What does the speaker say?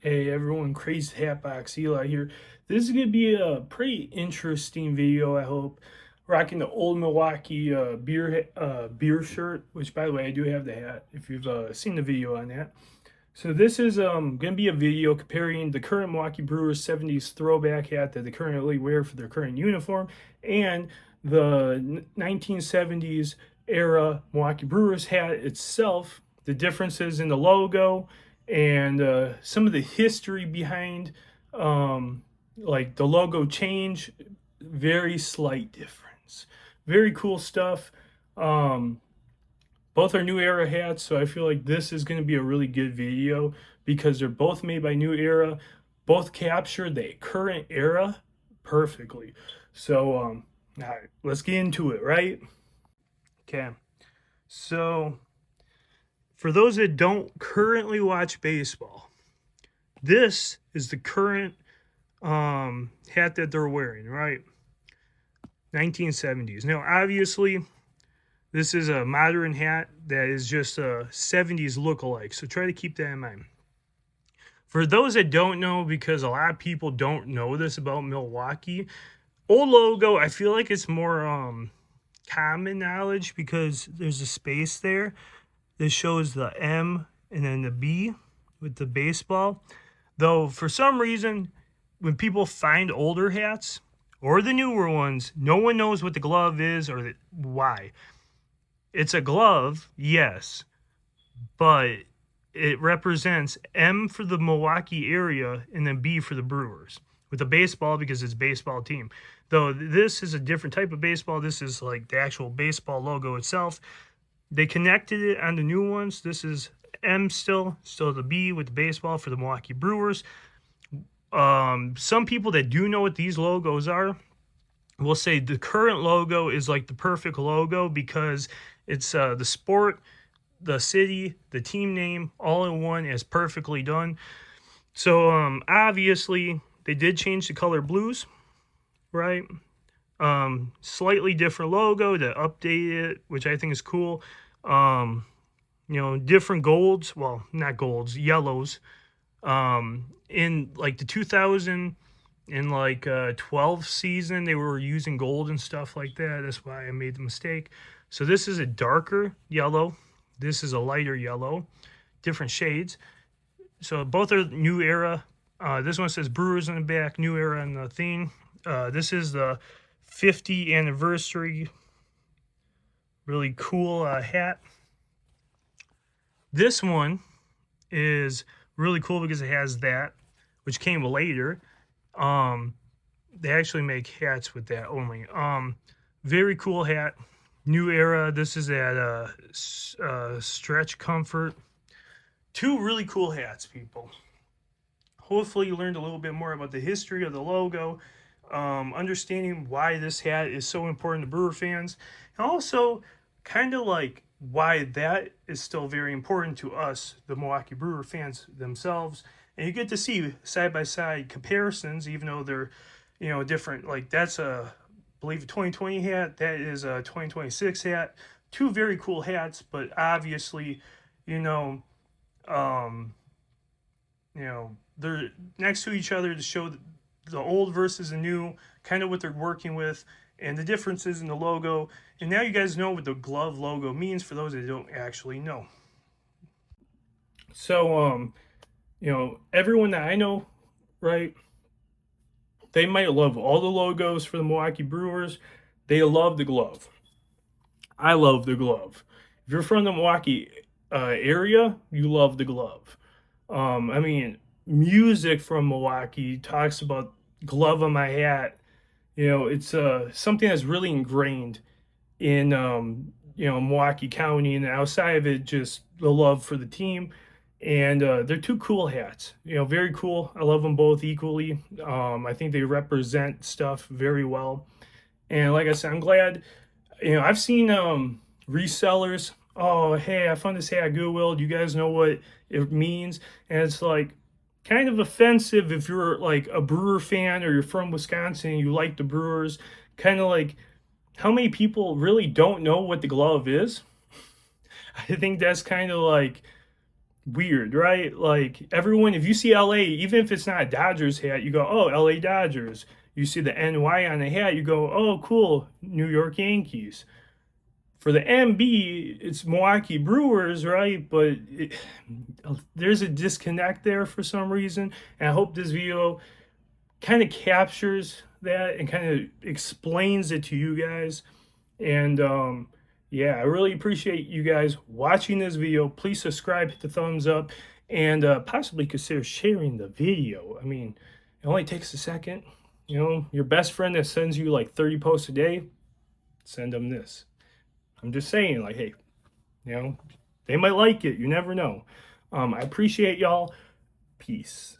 Hey everyone, Crazed Hatbox Eli here. This is going to be a pretty interesting video, I hope. Rocking the old Milwaukee beer shirt, which by the way, I do have the hat if you've seen the video on that. So this is going to be a video comparing the current Milwaukee Brewers 70s throwback hat that they currently wear for their current uniform and the 1970s era Milwaukee Brewers hat itself, the differences in the logo, and some of the history behind like the logo change. Very slight difference. Very cool stuff. Both are New Era hats, so I feel like this is going to be a really good video because they're both made by New Era, both capture the current era perfectly. So all right, let's get into it, right? Okay. So for those that don't currently watch baseball, this is the current hat that they're wearing, right? 1970s. Now, obviously, this is a modern hat that is just a 70s look-alike, so try to keep that in mind. For those that don't know, because a lot of people don't know this about Milwaukee, old logo, I feel like it's more common knowledge because there's a space there. This shows the M and then the B with the baseball. Though, for some reason, when people find older hats or the newer ones, no one knows what the glove is or why. It's a glove, yes, but it represents M for the Milwaukee area and then B for the Brewers. With the baseball, because it's a baseball team. Though this is a different type of baseball. This is like the actual baseball logo itself. They connected it on the new ones. This is M still the B with the baseball for the Milwaukee Brewers. Some people that do know what these logos are will say the current logo is like the perfect logo because it's the sport, the city, the team name, all in one is perfectly done. So obviously they did change the color blues, right? Slightly different logo to update it, which I think is cool. Different golds, well, not golds, yellows. In like the 2000 in like 12 season, they were using gold and stuff like that. That's why I made the mistake. So this is a darker yellow. This is a lighter yellow, different shades. So both are New Era. This one says Brewers in the back, New Era on the thing. This is the 50th anniversary. Really cool hat. This one is really cool because it has that, which came later. They actually make hats with that only. Very cool hat. New Era. This is at Stretch Comfort. Two really cool hats, people. Hopefully you learned a little bit more about the history of the logo, understanding why this hat is so important to Brewer fans, and also kind of like why that is still very important to us, the Milwaukee Brewer fans themselves. And you get to see side-by-side comparisons, even though they're, different. Like that's I believe a 2020 hat, that is a 2026 hat. Two very cool hats, but obviously, um, they're next to each other to show the old versus the new, kind of what they're working with, and the differences in the logo. And now you guys know what the glove logo means for those that don't actually know. So, everyone that I know, right, they might love all the logos for the Milwaukee Brewers. They love the glove. I love the glove. If you're from the Milwaukee area, you love the glove. Music from Milwaukee talks about glove on my hat. It's something that's really ingrained in Milwaukee County, and outside of it, just the love for the team. And they're two cool hats. Very cool. I love them both equally. I think they represent stuff very well. And like I said, I'm glad. I've seen resellers. Oh, hey, I found this hat at Goodwill. Do you guys know what it means? And it's like kind of offensive if you're like a Brewer fan or you're from Wisconsin and you like the Brewers. Kind of like, how many people really don't know what the glove is? I think that's kind of like weird, right? Like everyone, if you see LA, even if it's not a Dodgers hat, you go, oh, LA Dodgers. You see the NY on the hat, you go, oh, cool, New York Yankees. For the MB, it's Milwaukee Brewers, right? But there's a disconnect there for some reason. And I hope this video kind of captures that and kind of explains it to you guys. And yeah, I really appreciate you guys watching this video. Please subscribe, hit the thumbs up, and possibly consider sharing the video. I mean, it only takes a second. You know, your best friend that sends you like 30 posts a day, send them this. I'm just saying, like, hey, you know, they might like it. You never know. I appreciate y'all. Peace.